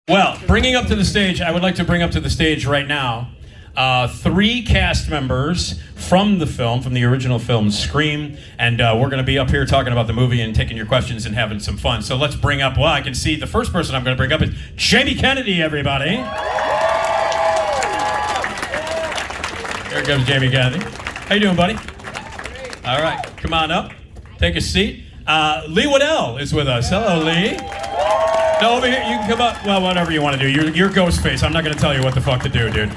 Well, bringing up to the stage, I would like to bring up to the stage right now 3 cast members from the film, from the original film Scream, and we're going to be up here talking about the movie and taking your questions and having some fun. So let's bring up, well, I can see the first person I'm going to bring up is Jamie Kennedy, everybody. Here comes Jamie Kennedy. How you doing, buddy? All right, come on up, take a seat. Lee Waddell is with us. Hello, Lee. No, over here, you can come up. Well, whatever you want to do. You're Ghostface. I'm not going to tell you what the fuck to do, dude.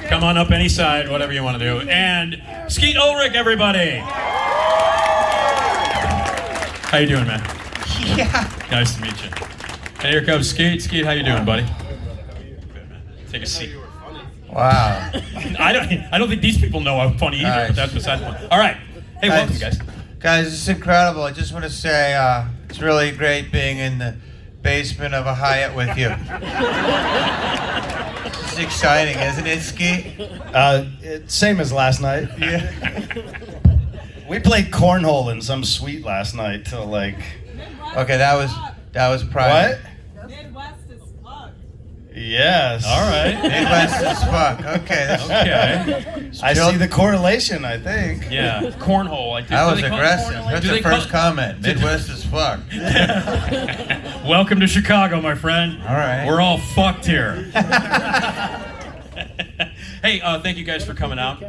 Come on up any side, whatever you want to do. And Skeet Ulrich, everybody. How you doing, man? Yeah. Nice to meet you. And here comes Skeet. Skeet, how you doing, buddy? Good, man. Take a seat. Wow. I don't think these people know I'm funny either, Nice. but that's beside the point. All right. Hey, welcome, guys. Guys, this is incredible. I just want to say it's really great being in the basement of a Hyatt with you. It's exciting, isn't it, Ski? Same as last night. Yeah. We played cornhole in some suite last night till like. Okay, that was private. What? Midwest is fucked. Yes. All right. Midwest as fuck. Okay. Okay. I see the correlation. I think. Yeah. Cornhole. I think. That was Do they call it aggressive. cornhole? That's Do the they first call- comment. Midwest as fuck. Welcome to Chicago, my friend. All right. We're all fucked here. Hey, thank you guys for coming out.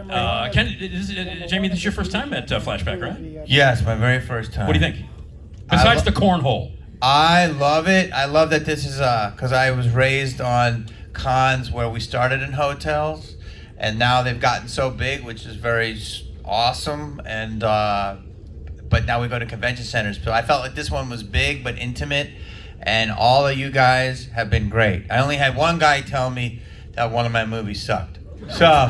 Jamie, this is your first time at Flashback, right? Yes, my very first time. What do you think? Besides the cornhole. I love it. I love that this is because I was raised on cons where we started in hotels, and now they've gotten so big, which is very awesome. And but now we go to convention centers. So I felt like this one was big but intimate, and all of you guys have been great. I only had one guy tell me that one of my movies sucked. So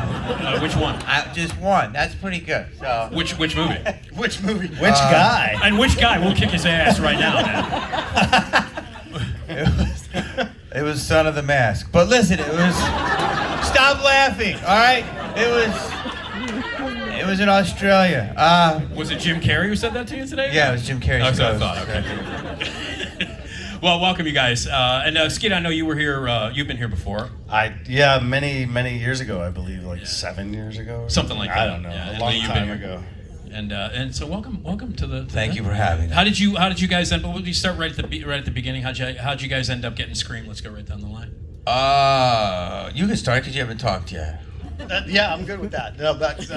Which one? just one. That's pretty good. So Which movie? Which movie? Which guy? And which guy? We'll kick his ass right now, man. it was Son of the Mask. But listen, it was. Stop laughing. All right. It was in Australia. Was it Jim Carrey who said that to you today? Yeah, it was Jim Carrey. That's what I thought. Okay. Well, welcome you guys. And Skid, I know you were here. You've been here before. Many years ago, I believe, like 7 years ago. Or Something like that. I don't know. Yeah, a long you've time been here. ago. And so welcome to the. Thank you for having us. How did you guys end? Well, we start right at the beginning. How'd you guys end up getting Scream? Let's go right down the line. You can start because you haven't talked yet. Yeah, I'm good with that. No, but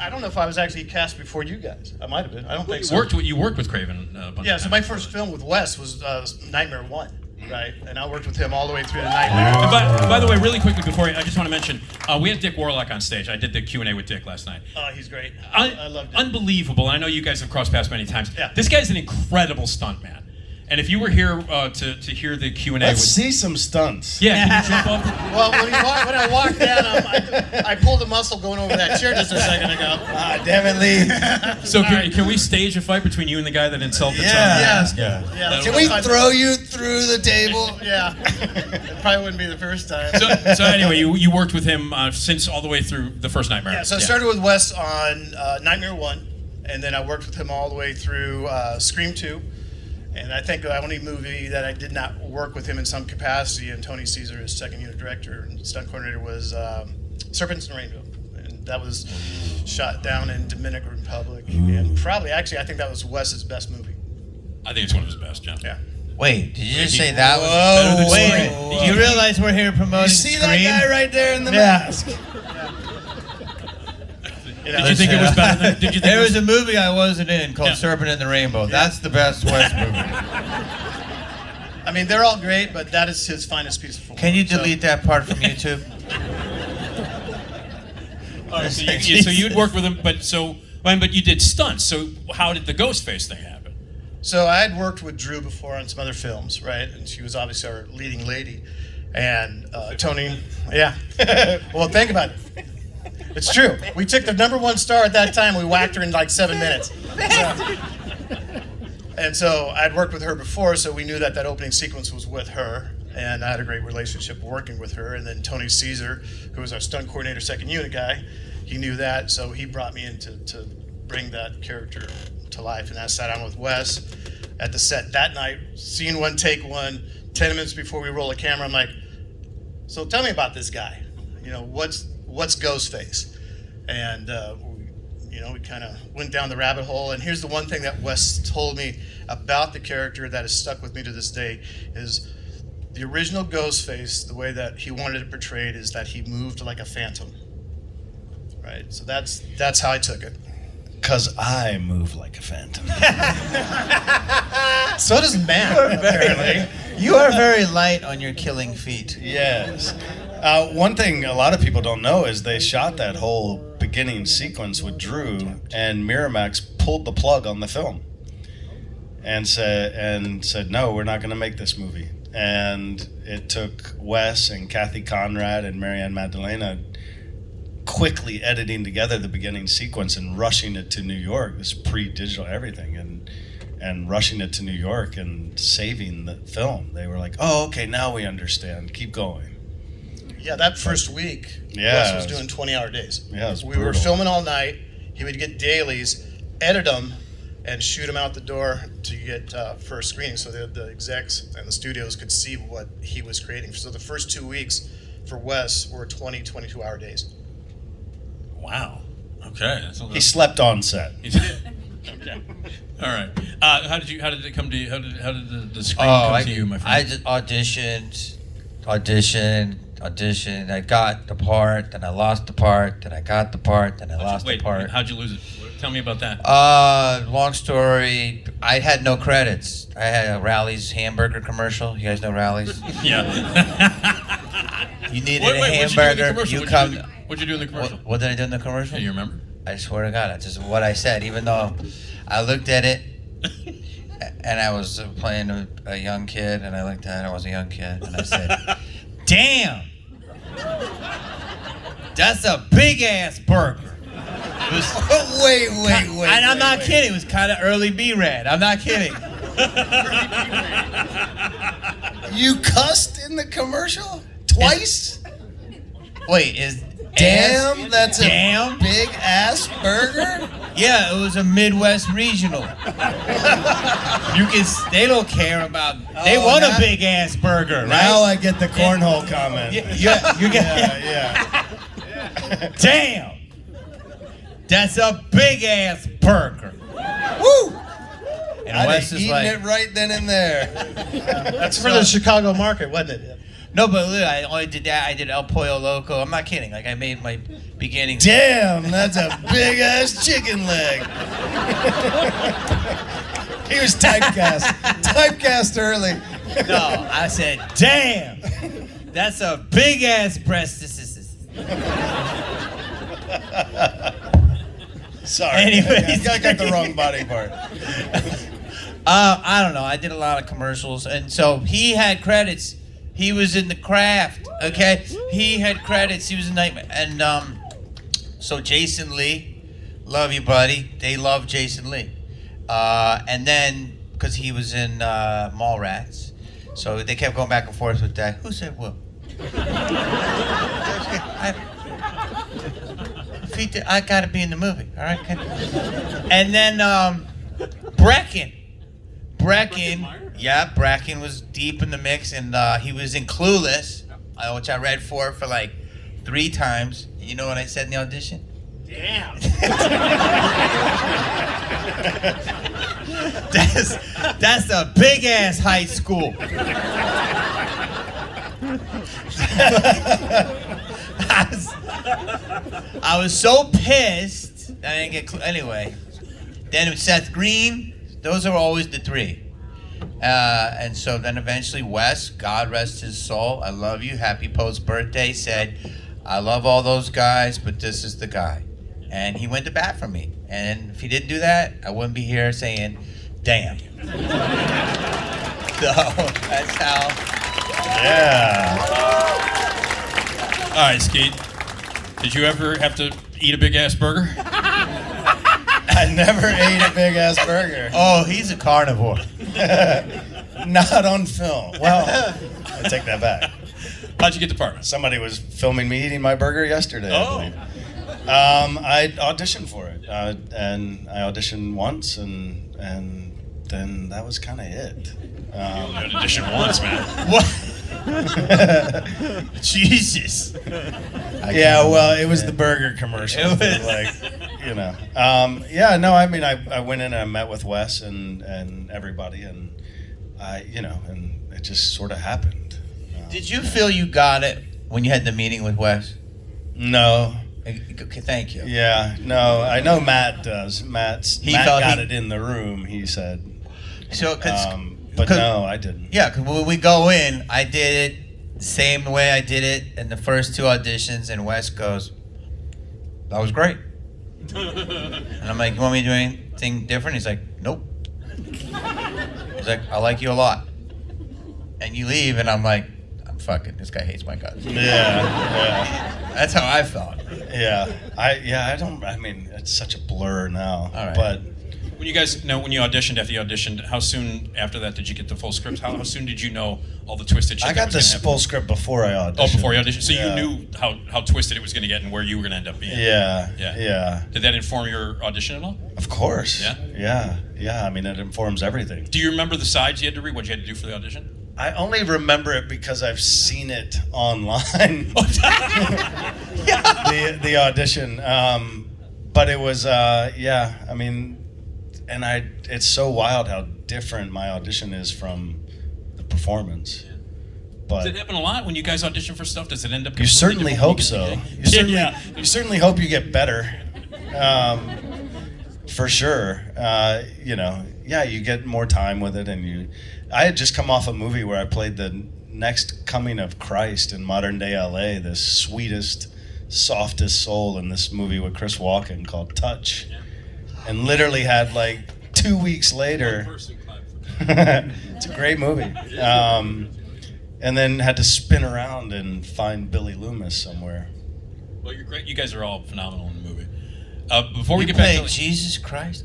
I don't know if I was actually cast before you guys. I might have been. I don't think so. You worked with Craven a bunch Yeah, of so times. my first film with Wes was Nightmare 1, right? And I worked with him all the way through to Nightmare. And by the way, really quickly before I just want to mention, we had Dick Warlock on stage. I did the Q&A with Dick last night. Oh, he's great. I loved it. Unbelievable. I know you guys have crossed paths many times. Yeah. This guy's an incredible stunt man. And if you were here to hear the Q&A Let's with... see some stunts. Yeah, can you jump up? Well, when I walked down, I pulled a muscle going over that chair just a second ago. Damn it, Lee. So can we stage a fight between you and the guy that insulted Yes. Yeah. Yeah. Can we throw you through the table? Yeah. It probably wouldn't be the first time. So anyway, you worked with him since all the way through the first Nightmare. Yeah, so I started with Wes on Nightmare 1, and then I worked with him all the way through Scream 2. And I think the only movie that I did not work with him in some capacity, and Tony Caesar, his second unit director and stunt coordinator, was Serpents in Rainbow. And that was shot down in Dominican Republic. And probably, actually, I think that was Wes's best movie. I think it's one of his best, John. Yeah. Wait, did you just say that was? better than Wait, Scream? you realize we're here promoting You see Scream? that guy right there in the Yeah. mask? Did you think it was better than... Did you think There it was a movie I wasn't in called Yeah. Serpent in the Rainbow. That's the best West movie. I mean, they're all great, but that is his finest piece of film. Can you delete that part from YouTube? All right, so you'd worked with him, but you did stunts. So how did the Ghostface thing happen? So I had worked with Drew before on some other films, right? And she was obviously our leading lady. And Tony, yeah. Well, think about it. It's true. We took the #1 star at that time. We whacked her in like 7 minutes. And so I'd worked with her before, so we knew that opening sequence was with her. And I had a great relationship working with her. And then Tony Caesar, who was our stunt coordinator, second unit guy, he knew that. So he brought me in to bring that character to life. And I sat down with Wes at the set that night, scene 1, take 1, 10 minutes before we roll a camera, I'm like, so tell me about this guy. You know, what's Ghostface? And we kind of went down the rabbit hole. And here's the one thing that Wes told me about the character that has stuck with me to this day is the original Ghostface, the way that he wanted it portrayed is that he moved like a phantom. Right? So that's how I took it. Because I move like a phantom. So does Matt, apparently. You are very light on your killing feet. Yes. One thing a lot of people don't know is they shot that whole beginning sequence with Drew, and Miramax pulled the plug on the film and said, no, we're not going to make this movie. And it took Wes and Kathy Conrad and Marianne Magdalena quickly editing together the beginning sequence and rushing it to New York. This is pre-digital everything, and rushing it to New York and saving the film. They were like, oh, okay, now we understand. Keep going. Yeah, that first week, Yeah, Wes was doing 20-hour days. Yeah, it was We were brutal. filming all night. He would get dailies, edit them, and shoot them out the door to get first screening so that the execs and the studios could see what he was creating. So the first 2 weeks for Wes were 22-hour days. Wow. Okay. He slept on set. Okay. All right. How did it come to you? How did the screen come to you, my friend? I just auditioned. I got the part, then I lost the part, then I got the part, then I lost the part. How'd you lose it? Tell me about that. Long story. I had no credits. I had a Rally's hamburger commercial. You guys know Rally's? Yeah. You needed Wait, a what'd you do in the hamburger. commercial? You come. What'd you do in the commercial? What did I do in the commercial? Yeah, you remember? I swear to God, that's just what I said. Even though I looked at it, and I was playing a young kid, and I looked at it, I was a young kid, and I said, "Damn, that's a big ass burger." It was Wait. and I'm not kidding. It was kind of early B-Rad. I'm not kidding. You cussed in the commercial? Twice? Wait, is Damn, ass, that's damn? a big ass burger? Yeah, it was a Midwest regional. They don't care about. They want a big ass burger, right? Now I get the cornhole comment. You get. Yeah. Damn, that's a big ass burger. Woo! And I'd Wes have is eaten like, it right then and there. That's for the Chicago market, wasn't it? no, but look, I only did that. I did El Pollo Loco. I'm not kidding. Like I made my beginning. Damn, that's a big ass chicken leg. He was typecast early. No, I said, damn, that's a big ass breast. Sorry. Anyways. I got the wrong body part. I don't know. I did a lot of commercials, and so he had credits. He was in the craft. Okay, he had credits. He was a nightmare, and so Jason Lee, love you, buddy. They love Jason Lee, and then because he was in Mallrats, so they kept going back and forth with that. Who said what? I gotta be in the movie, all right? And then Brecken, Brecken was deep in the mix, and he was in Clueless, which I read for like 3 times. You know what I said in the audition? Damn. That's a big ass high school. I was so pissed that I didn't get anyway. Then Seth Green. Those are always the 3. And so then eventually Wes, God rest his soul, I love you, happy post-birthday, said, I love all those guys, but this is the guy. And he went to bat for me. And if he didn't do that, I wouldn't be here saying, damn. So that's how. Yeah. All right, Skeet. Did you ever have to eat a big ass burger? I never ate a big ass burger. Oh, he's a carnivore. Not on film. Well, I take that back. How'd you get the part? Somebody was filming me eating my burger yesterday, I believe. I auditioned for it, and I auditioned once, and then that was kind of it. Audition once, man. Jesus. Yeah, well, it was the burger commercial. It was- Like, you know. Yeah, no, I mean, I went in and I met with Wes and everybody, and and it just sort of happened. Did you feel you got it when you had the meeting with Wes? No. Okay, thank you. Yeah, no, I know Matt does. Matt felt got he- it in the room, he said. So, But no, I didn't. yeah, because when we go in, I did it the same way I did it in the first 2 auditions, and Wes goes, "That was great." And I'm like, "You want me to do anything different?" He's like, "Nope." He's like, "I like you a lot." And you leave, and I'm like, "I'm fucking, this guy hates my guts." Yeah, That's how I felt. yeah. I mean, it's such a blur now. All right. But When you guys know, when you auditioned, after you auditioned, how soon after that did you get the full script? How soon did you know all the twisted shit I that got was the gonna happen? full script before I auditioned. Oh, before you auditioned. So Yeah. you knew how twisted it was going to get and where you were going to end up being. Yeah, Yeah. yeah. Did that inform your audition at all? Of course. Yeah? Yeah. I mean, it informs everything. Do you remember the sides you had to read? What you had to do for the audition? I only remember it because I've seen it online. the audition, but it was I mean, and it's so wild how different my audition is from the performance. But Does it happen a lot when you guys audition for stuff? Does it end up? you completely certainly different when hope you so. get You the certainly, gig? you certainly hope you get better, for sure. You get more time with it, and I had just come off a movie where I played the next coming of Christ in modern day LA, the sweetest, softest soul in this movie with Chris Walken called Touch, and literally had like 2 weeks later. It's a great movie. And then had to spin around and find Billy Loomis somewhere. Well, you're great. You guys are all phenomenal in the movie. Before we You get back played to Jesus Christ?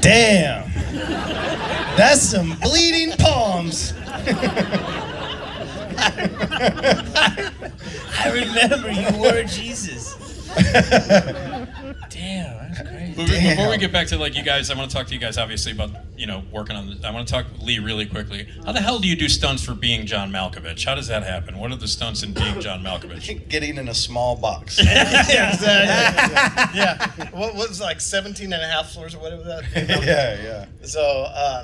Damn! That's some bleeding palms. I remember you were Jesus. Damn, that's crazy. Before we get back to you guys, I want to talk to you guys obviously about working on this. I want to talk Lee really quickly. How the hell do you do stunts for being John Malkovich? How does that happen? What are the stunts in being John Malkovich? Getting in a small box. Yeah, exactly. Yeah. What was like 17 and a half floors or whatever that? Yeah. So, I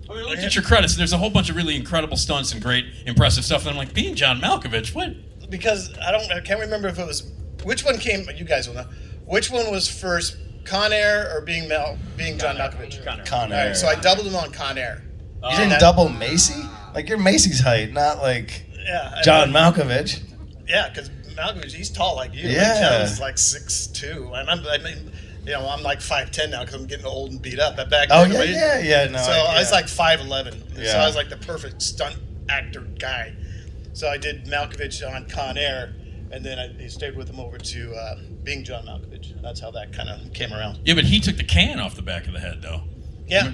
mean, I looked at your credits. There's a whole bunch of really incredible stunts and great, impressive stuff. And I'm like, being John Malkovich, what? because I can't remember if it was, which one came, you guys will know, which one was first, Con Air or being John Malkovich? Con All Air. right, so I doubled him on Con Air. You didn't double Macy? Like, you're Macy's height, not like Yeah. John Malkovich. Yeah, because Malkovich, he's tall like you. Yeah. Jones is like 6'2", and I'm like 5'10" now because I'm getting old and beat up. But back Oh, then, yeah. No, So I was like 5'11", so Yeah. I was like the perfect stunt actor guy. So I did Malkovich on Con Air, and then I stayed with him over to being John Malkovich. That's how that kind of came around. Yeah, but he took the can off the back of the head, though. Yeah.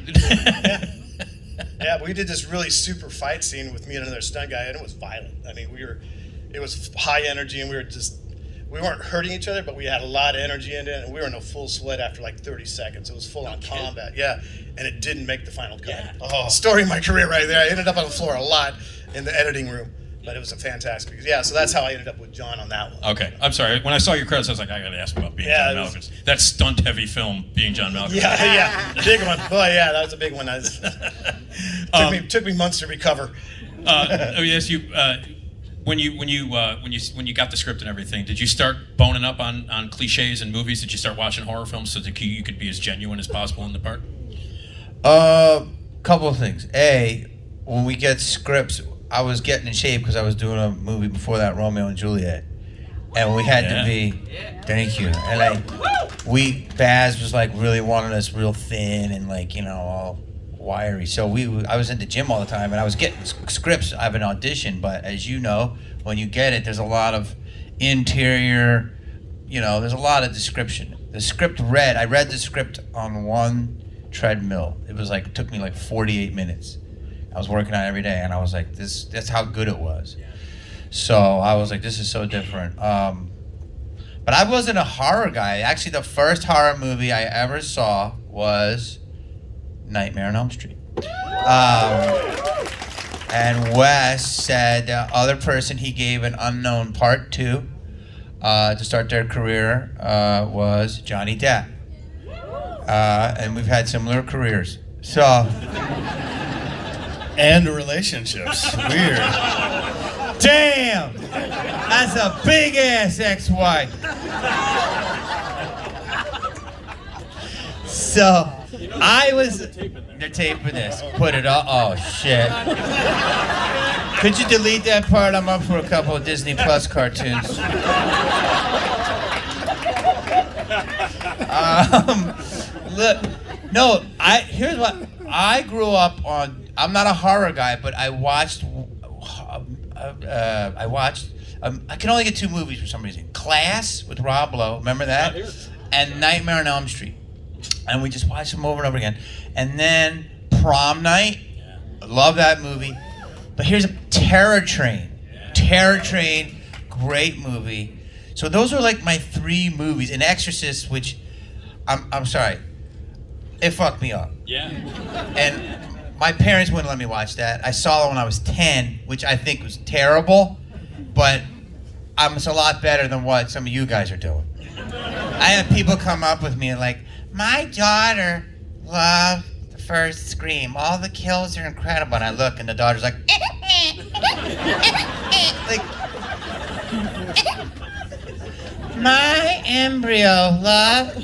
Yeah, but we did this really super fight scene with me and another stunt guy, and it was violent. I mean, it was high energy, and we weren't hurting each other, but we had a lot of energy in it, and we were in a full sweat after like 30 seconds. It was full on combat, yeah, and it didn't make the final cut. Yeah. Oh. Story of my career right there. I ended up on the floor a lot in the editing room, but it was a fantastic. Yeah, so that's how I ended up with John on that one. Okay, I'm sorry. When I saw your credits, I was like, I gotta ask about being Yeah, John it was- Malkovich. That stunt-heavy film, being John Malkovich. Yeah, big one. Boy, yeah, that was a big one. Took me months to recover. Let me ask you, when you got the script and everything, did you start boning up on cliches and movies? Did you start watching horror films so that you could be as genuine as possible in the part? Couple of things. When we get scripts, I was getting in shape because I was doing a movie before that, Romeo and Juliet, and we had to be. Thank you. And Baz was like really wanting us real thin and all wiry. So I was in the gym all the time, and I was getting scripts. I have an audition, but as you know, when you get it, there's a lot of interior. There's a lot of description. The script I read the script on one treadmill. It took me like 48 minutes. I was working on it every day, and I was like, that's how good it was. So I was like, this is so different. But I wasn't a horror guy. Actually, the first horror movie I ever saw was Nightmare on Elm Street. And Wes said the other person he gave an unknown part to start their career was Johnny Depp. And we've had similar careers. So. And relationships. Weird. Damn! That's a big ass ex-wife. So, I was. They're taping this. Put it up. Oh shit. Could you delete that part? I'm up for a couple of Disney Plus cartoons. Look, no. Here's what I grew up on. I'm not a horror guy, but I watched. I can only get two movies for some reason. Class with Rob Lowe, remember that? And Nightmare on Elm Street. And we just watched them over and over again. And then Prom Night. I love that movie. But here's a Terror Train. Terror Train, great movie. So those are like my three movies. And Exorcist, which I'm sorry, it fucked me up. Yeah. And my parents wouldn't let me watch that. I saw it when I was 10, which I think was terrible, but it's a lot better than what some of you guys are doing. I had people come up with me and like, my daughter loved the first Scream. All the kills are incredible. And I look and the daughter's like, like, my embryo love.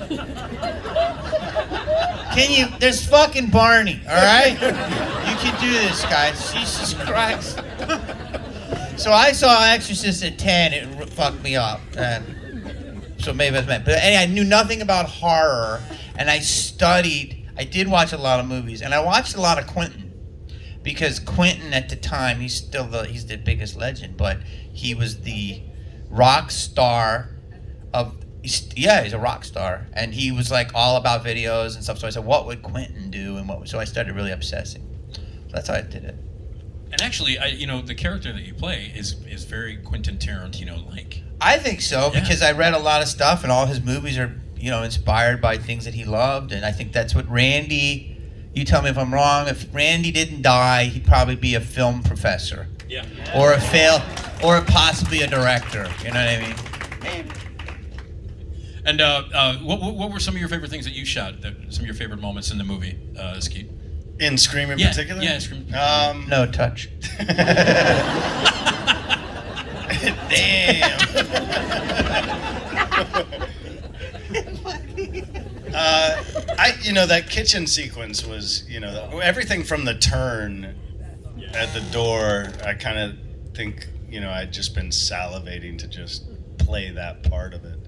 There's fucking Barney, all right? You can do this, guys. Jesus Christ. So I saw Exorcist at 10, it fucked me up. So maybe that's meant. But anyway, I knew nothing about horror, and I did watch a lot of movies, and I watched a lot of Quentin. Because Quentin at the time, he's the biggest legend, but he was the rock star he's a rock star, and he was like all about videos and stuff. So I said, what would Quentin do? So I started really obsessing. So that's how I did it. And actually, the character that you play is very Quentin Tarantino-like. I think so, Yeah. because I read a lot of stuff, and all his movies are, inspired by things that he loved, and I think that's what Randy. You tell me if I'm wrong. If Randy didn't die, he'd probably be a film professor. Yeah. Or possibly a director. You know what I mean? Maybe. And what were some of your favorite things that you shot? Some of your favorite moments in the movie, Skeet? In Scream in Yeah, particular? yeah, Scream. No touch. Damn. That kitchen sequence was, everything from the turn at the door, I kind of think, I'd just been salivating to just play that part of it.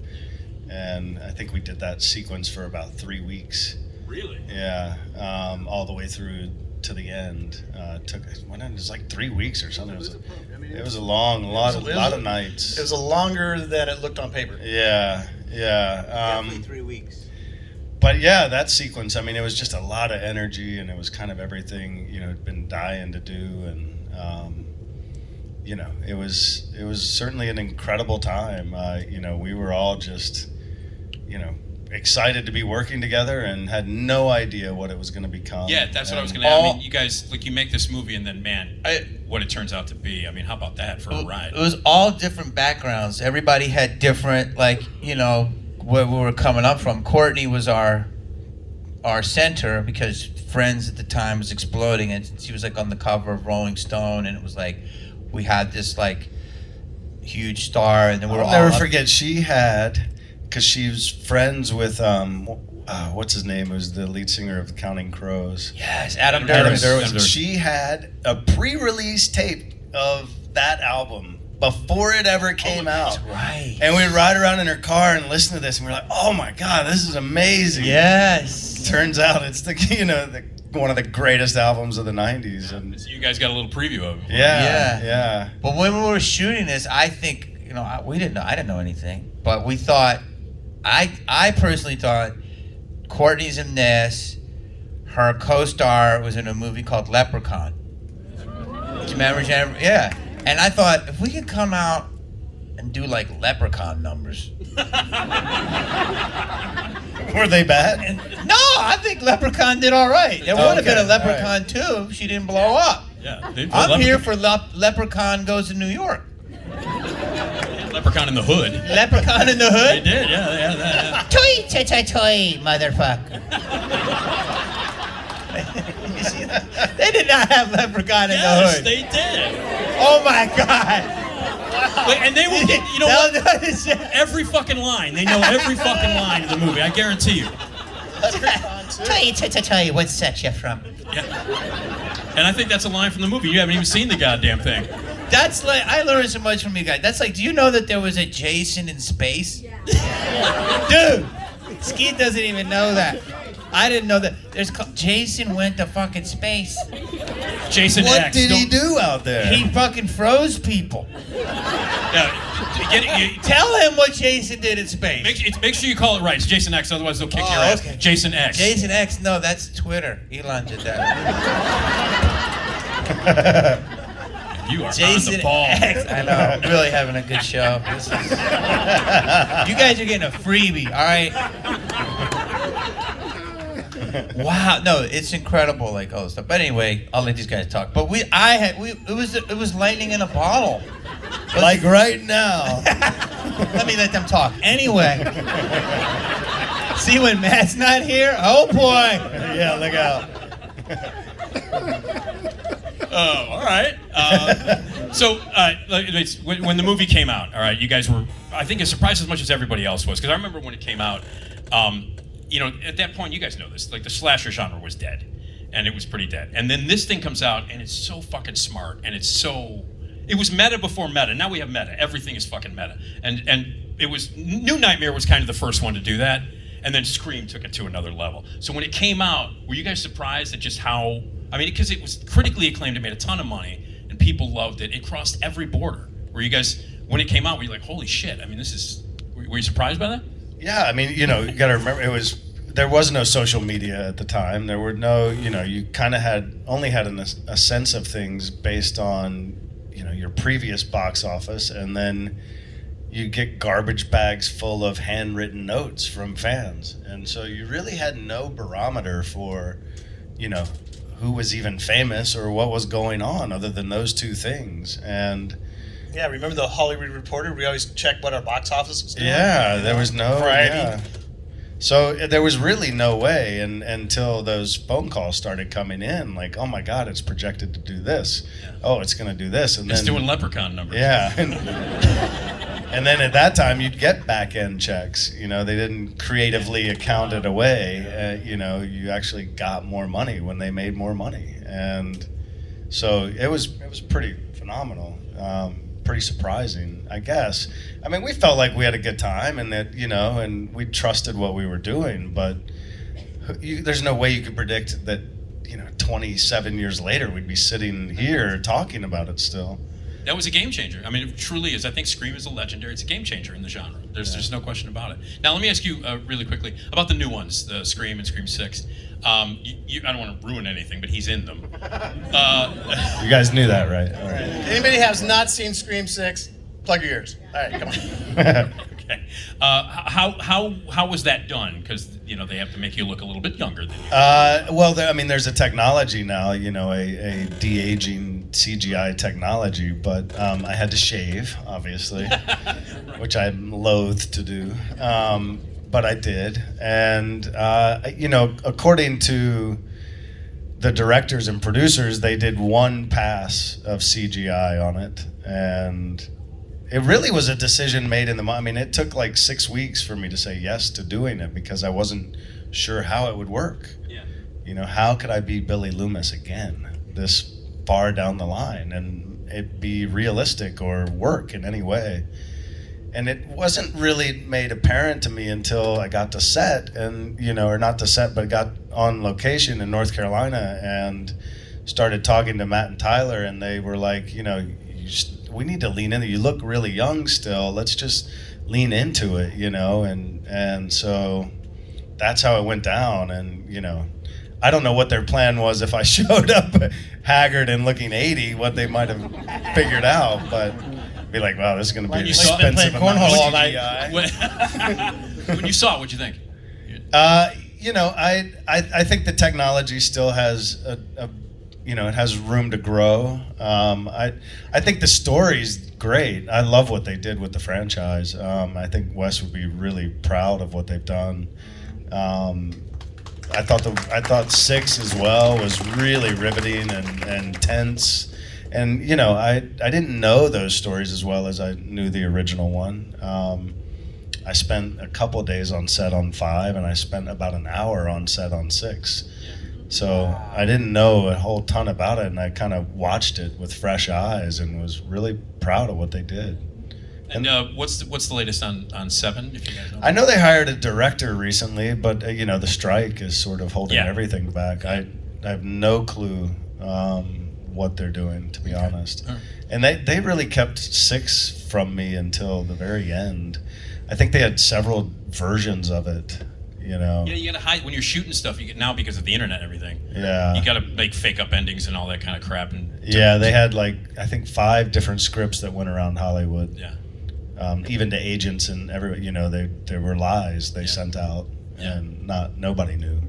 And I think we did that sequence for about 3 weeks. Really? Yeah, all the way through to the end. It was like 3 weeks or something. It was a lot of nights. It was longer than it looked on paper. Yeah. Definitely 3 weeks. But yeah, that sequence, it was just a lot of energy, and it was kind of everything, had been dying to do, and, it was certainly an incredible time. We were all just, excited to be working together and had no idea what it was going to become. Yeah, that's what I was going to ask. You guys, you make this movie, and then, man, what it turns out to be. How about that for a ride? It was all different backgrounds. Everybody had different, where we were coming up from. Courtney was our center because Friends at the time was exploding, and she was on the cover of Rolling Stone, and it was we had this huge star, and then we were I'll never forget, she had, because she was friends with what's his name, who's the lead singer of Counting Crows. Yes, Adam Adam Duras. Duras. She had a pre-release tape of that album before it ever came out. That's right. And we'd ride around in her car and listen to this, and we're like, "Oh my God, this is amazing!" Yes. Turns out it's one of the greatest albums of the '90s, and So you guys got a little preview of it. yeah. But when we were shooting this, I think we didn't know. I didn't know anything, but we thought. I personally thought Courtney's in this. Her co-star was in a movie called Leprechaun. Do you remember? Yeah. And I thought, if we could come out and do Leprechaun numbers. Were they bad? No, I think Leprechaun did all right. There would have been a Leprechaun 2 if she didn't blow up. Yeah, I'm here for Leprechaun Goes to New York. Leprechaun in the Hood. Leprechaun in the Hood? They did, yeah. Toy, toy, toy, toy, motherfucker. You see that? They did not have Leprechaun in the Yes, Hood. they did. Oh my God. Wait, and they will get, you know what? Every fucking line. They know every fucking line of the movie, I guarantee you. Tell you what set you from. Yeah. And I think that's a line from the movie. You haven't even seen the goddamn thing. That's like, I learned so much from you guys. That's like, do you know that there was a Jason in space? Yeah. Dude, Skeet doesn't even know that. I didn't know that. Jason went to fucking space. Jason What X. did he do out there? He fucking froze people. Tell him what Jason did in space. Make sure you call it right. It's Jason X, otherwise they'll kick your ass. Okay. Jason X. Jason X, no, that's Twitter. Elon did that. You are Jason on the ball. X. I know. I'm really having a good show. You guys are getting a freebie, all right? Wow, no, it's incredible, like all this stuff. But anyway, I'll let these guys talk. But it was lightning in a bottle. Like right now. Let me let them talk. Anyway, see when Matt's not here? Oh boy. Yeah, look out. Oh, all right. When the movie came out, all right, you guys were, I think, as surprised as much as everybody else was. Because I remember when it came out, you know, at that point, you guys know this, like the slasher genre was dead. And it was pretty dead. And then this thing comes out, and it's so fucking smart, and it was meta before meta. Now we have meta. Everything is fucking meta. And it was, New Nightmare was kind of the first one to do that. And then Scream took it to another level. So when it came out, were you guys surprised at just how, I mean, because it was critically acclaimed, it made a ton of money, and people loved it. It crossed every border. Were you guys, when it came out, were you like, holy shit, I mean, were you surprised by that? Yeah, I mean, you know, you got to remember, there was no social media at the time. There were no, you know, you kind of only had a sense of things based on, you know, your previous box office, and then you get garbage bags full of handwritten notes from fans. And so you really had no barometer for, you know, who was even famous or what was going on other than those two things. And Yeah, remember the Hollywood Reporter? We always checked what our box office was doing. yeah, there was no Variety. yeah. So there was really no way until those phone calls started coming in, like, oh my God, it's projected to do this. Yeah. Oh, it's going to do this. And It's then doing Leprechaun numbers. yeah. And then at that time, you'd get back-end checks. You know, they didn't creatively account it away. You know, you actually got more money when they made more money. And so it was pretty phenomenal. Pretty surprising, I guess. I mean, we felt like we had a good time and that, you know, and we trusted what we were doing, but there's no way you could predict that, you know, 27 years later, we'd be sitting here talking about it still. That was a game changer. I mean, it truly is. I think Scream is a legendary. It's a game changer in the genre. There's no question about it. Now, let me ask you really quickly about the new ones, the Scream and Scream 6. I don't want to ruin anything, but he's in them. You guys knew that, right? All right. Anybody has not seen Scream 6, plug your ears. All right, come on. Okay. How was that done? Because, you know, they have to make you look a little bit younger than you. Well, I mean, there's a technology now, you know, a de-aging CGI technology, but I had to shave, obviously, which I'm loath to do. But I did. And, you know, according to the directors and producers, they did one pass of CGI on it. And it really was a decision made in the mind. I mean, it took like 6 weeks for me to say yes to doing it because I wasn't sure how it would work. Yeah. You know, how could I be Billy Loomis again this far down the line and it be realistic or work in any way? And it wasn't really made apparent to me until I got to set and, you know, or not to set, but got on location in North Carolina and started talking to Matt and Tyler, and they were like, you know, we need to lean in. You look really young still. Let's just lean into it, you know? And so that's how it went down. And, you know, I don't know what their plan was if I showed up haggard and looking 80, what they might have figured out, but be like, wow, this is going to be an expensive amount of CGI. When you saw it, what'd you think? you know, I think the technology still has it has room to grow. I think the story's great. I love what they did with the franchise. I think Wes would be really proud of what they've done. I thought 6 as well was really riveting and tense. And you know, I didn't know those stories as well as I knew the original one. I spent a couple of days on set on 5, and I spent about an hour on set on 6. So I didn't know a whole ton about it, and I kind of watched it with fresh eyes and was really proud of what they did. And what's the latest on 7? If you guys know. I know they hired a director recently, but the strike is sort of holding everything back. I have no clue what they're doing, to be honest. Right. And they really kept 6 from me until the very end. I think they had several versions of it. Yeah, you gotta hide when you're shooting stuff. Now because of the internet and everything. Yeah, you gotta make fake up endings and all that kind of crap. And they had I think 5 different scripts that went around Hollywood. Yeah, even to agents and everybody. There were lies they sent out, and nobody knew.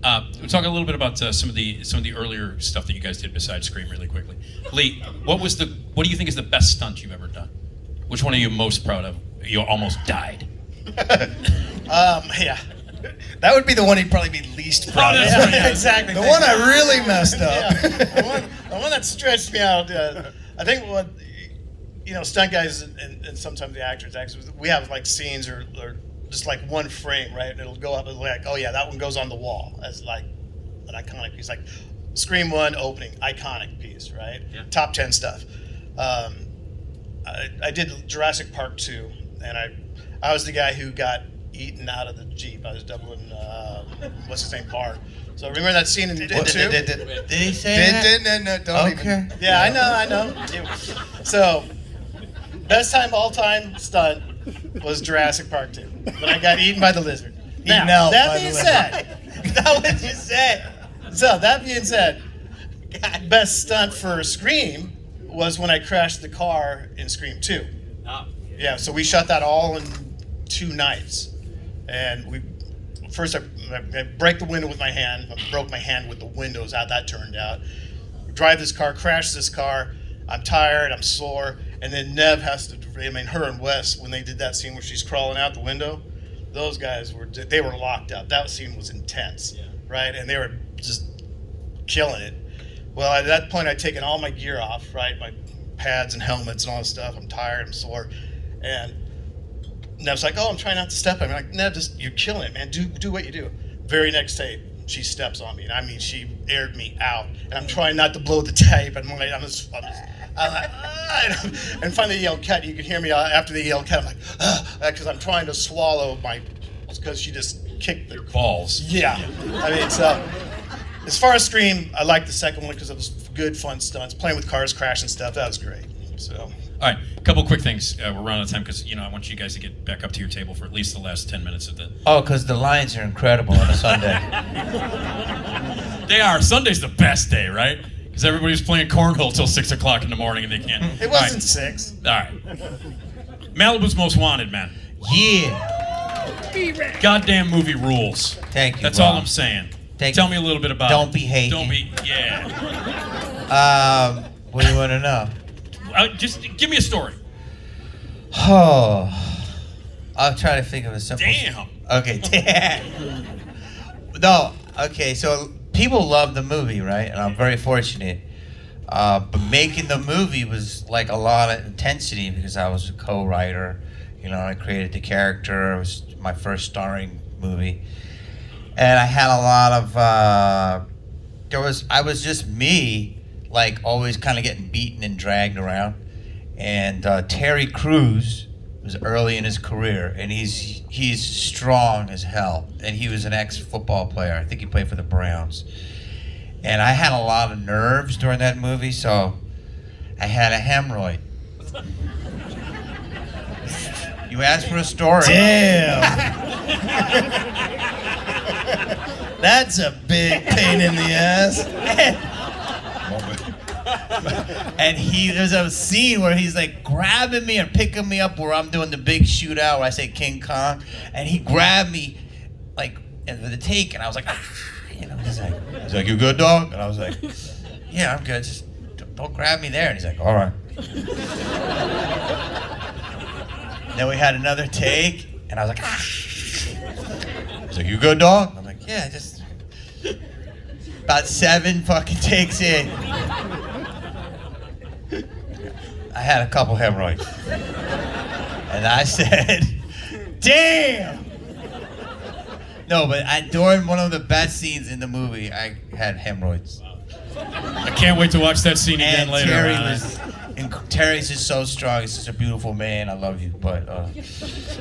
We'll talk a little bit about some of the earlier stuff that you guys did besides Scream, really quickly. Lee, what do you think is the best stunt you've ever done? Which one are you most proud of? You almost died. Yeah. That would be the one he'd probably be least proud of. Yeah, exactly. The one I really messed up. Yeah. The one that stretched me out. I think what stunt guys and sometimes the actors, we have scenes or just one frame, right? And it'll go up and oh yeah, that one goes on the wall as an iconic piece. Like Scream 1 opening, iconic piece, right? Yeah. Top 10 stuff. I did Jurassic Park 2, and I was the guy who got eaten out of the Jeep. I was doubling, what's his name, Parr. So remember that scene in 2? Did he say that? No, don't okay. even. Yeah, I know. So, best time all time stunt was Jurassic Park 2. When I got eaten by the lizard. Now, that being said, that what you said. So, that being said, best stunt for Scream was when I crashed the car in Scream 2. Oh. Yeah, so we shot that all in 2 nights. And first I break the window with my hand. I broke my hand with the windows, how that turned out. Drive this car, crash this car. I'm tired, I'm sore. And then Nev has to, her and Wes, when they did that scene where she's crawling out the window, those guys were locked up. That scene was intense, right? And they were just killing it. Well, at that point, I'd taken all my gear off, right? My pads and helmets and all this stuff. I'm tired, I'm sore. And Nev's like, I'm trying not to step on me. I'm like, Nev, you're killing it, man. Do what you do. Very next tape, she steps on me. And I mean, she aired me out. And I'm trying not to blow the tape. And and finally they yelled cut. You can hear me after they yelled cut. I'm like, because I'm trying to swallow because she just kicked your balls. Yeah. I mean, so as far as Scream, I liked the second one because it was good, fun stunts. Playing with cars, crashing stuff, that was great. So. All right, a couple quick things. We're running out of time because I want you guys to get back up to your table for at least the last 10 minutes of the. Oh, because the lines are incredible on a Sunday. They are. Sunday's the best day, right? Because everybody's playing cornhole till 6 o'clock in the morning and they can't. It wasn't 6. All right. Malibu's Most Wanted, man. Yeah. Goddamn movie rules. Thank you. That's Rob. all I'm saying. Tell me a little bit about Don't be hating. Don't be. Yeah. What do you want to know? Just give me a story. Oh, I'll try to think of a simple. Damn. Okay. No. Okay. So people love the movie, right? And I'm very fortunate. But making the movie was a lot of intensity because I was a co-writer. I created the character. It was my first starring movie, and I had a lot of. I was just me. Always kind of getting beaten and dragged around. And Terry Crews was early in his career, and he's strong as hell. And he was an ex-football player. I think he played for the Browns. And I had a lot of nerves during that movie, so I had a hemorrhoid. You asked for a story. Damn. That's a big pain in the ass. And there's a scene where he's grabbing me and picking me up where I'm doing the big shootout where I say King Kong, and he grabbed me and for the take, and I was like, he's like, you good, dog? And I was like, yeah, I'm good. Just don't grab me there. And he's like, all right. Then we had another take, and I was like, He's like, you good, dog? I'm like, yeah, just about 7 fucking takes in. I had a couple hemorrhoids. And I said, damn! No, but during one of the best scenes in the movie, I had hemorrhoids. I can't wait to watch that scene again And later. Terry's just so strong. He's such a beautiful man. I love you. But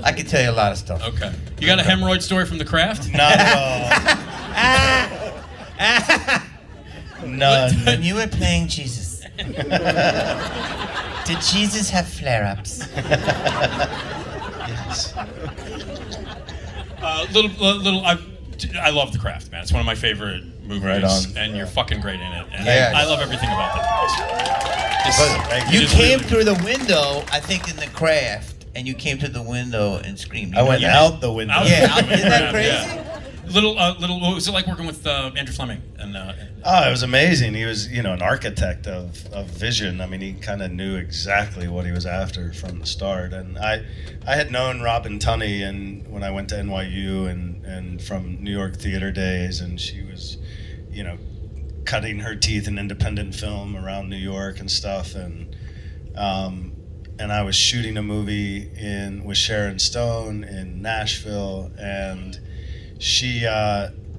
I can tell you a lot of stuff. Okay. You got a hemorrhoid story from The Craft? Not at all. None. When you were playing Jesus, did Jesus have flare-ups? Yes. I love The Craft, man. It's one of my favorite movies. Right on. And you're fucking great in it. And Yeah. I love everything about that. You came through the window, I think, in The Craft, and you came through the window and screamed. I went out the window. Yeah, isn't that crazy? Yeah. What was it like working with Andrew Fleming? Oh, it was amazing. He was, an architect of vision. I mean, he kind of knew exactly what he was after from the start. And I had known Robin Tunney and when I went to NYU and from New York theater days, and she was, cutting her teeth in independent film around New York and stuff. And I was shooting a movie with Sharon Stone in Nashville, and she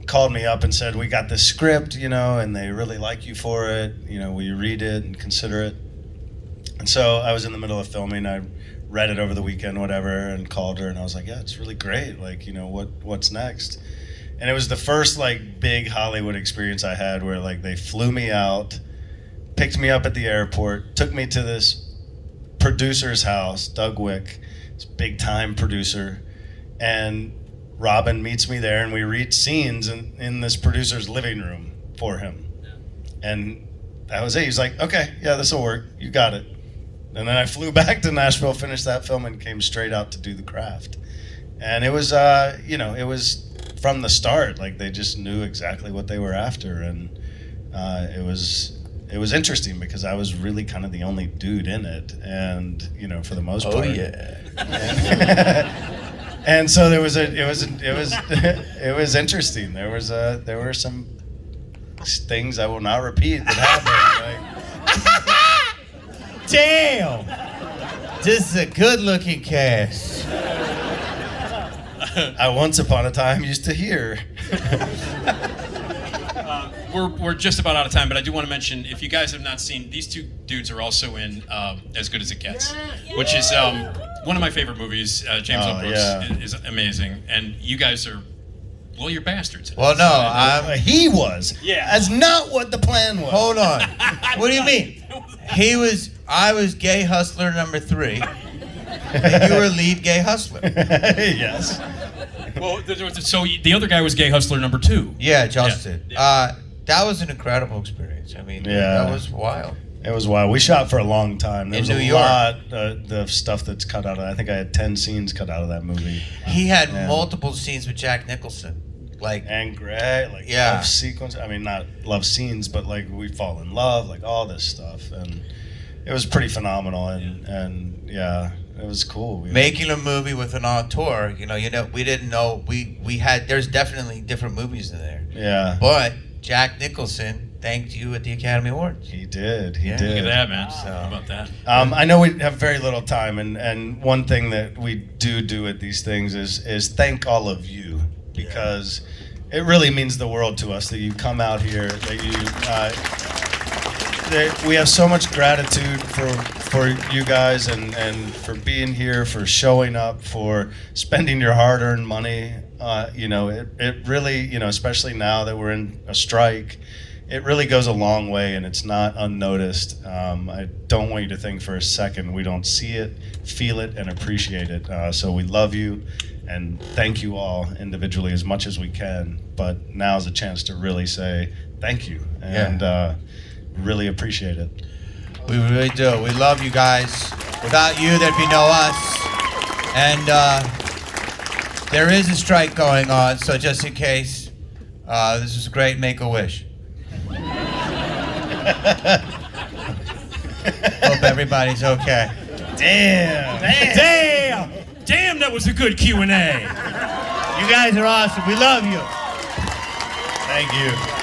called me up and said, we got this script, and they really like you for it. Will you read it and consider it? And so I was in the middle of filming. I read it over the weekend, whatever, and called her, and I was like, yeah, it's really great. Like, what's next? And it was the first, big Hollywood experience I had where, they flew me out, picked me up at the airport, took me to this producer's house, Doug Wick, this big-time producer, and Robin meets me there, and we read scenes in this producer's living room for him. And that was it. He's like, okay, yeah, this will work. You got it. And then I flew back to Nashville, finished that film, and came straight out to do The Craft. And it was, it was from the start. They just knew exactly what they were after. And it was interesting because I was really kind of the only dude in it. And, for the most part. Oh, yeah. And so it was interesting. There were some things I will not repeat that happened. Damn! This is a good-looking cast. I once upon a time used to hear. We're just about out of time, but I do want to mention, if you guys have not seen, these two dudes are also in As Good as It Gets, which is one of my favorite movies. James L. Brooks is amazing, and you guys are, you're bastards. Well, no, he was. Yeah. That's not what the plan was. hold on. What do you mean? I was gay hustler number 3, and you were lead gay hustler. Yes. Well, so the other guy was gay hustler number 2. Yeah, Justin. Yeah. That was an incredible experience. I mean, Yeah. that was wild. It was wild. We shot for a long time. There In was New a York. lot of stuff that's cut out of it. I think I had 10 scenes cut out of that movie. He had Yeah. multiple scenes with Jack Nicholson. And great, Yeah. love sequence. I mean, not love scenes, but we fall in love, all this stuff. And it was pretty phenomenal. And yeah, it was cool. Making a movie with an auteur, we didn't know we had. There's definitely different movies in there. Yeah. But Jack Nicholson thanked you at the Academy Awards. He did. He Yeah. did. Look at that, man. So- How about that? I know we have very little time, and one thing that we do at these things is thank all of you, because it really means the world to us that you come out here, that you. We have so much gratitude for you guys and for being here, for showing up, for spending your hard-earned money. It really, especially now that we're in a strike, it really goes a long way, and it's not unnoticed. I don't want you to think for a second we don't see it, feel it, and appreciate it. So we love you, and thank you all individually as much as we can. But now's a chance to really say thank you, and really appreciate it. We really do. We love you guys. Without you, there'd be no us. And There is a strike going on, so just in case, this is great. Make a wish. Hope everybody's okay. Damn. Damn, that was a good Q&A. You guys are awesome. We love you. Thank you.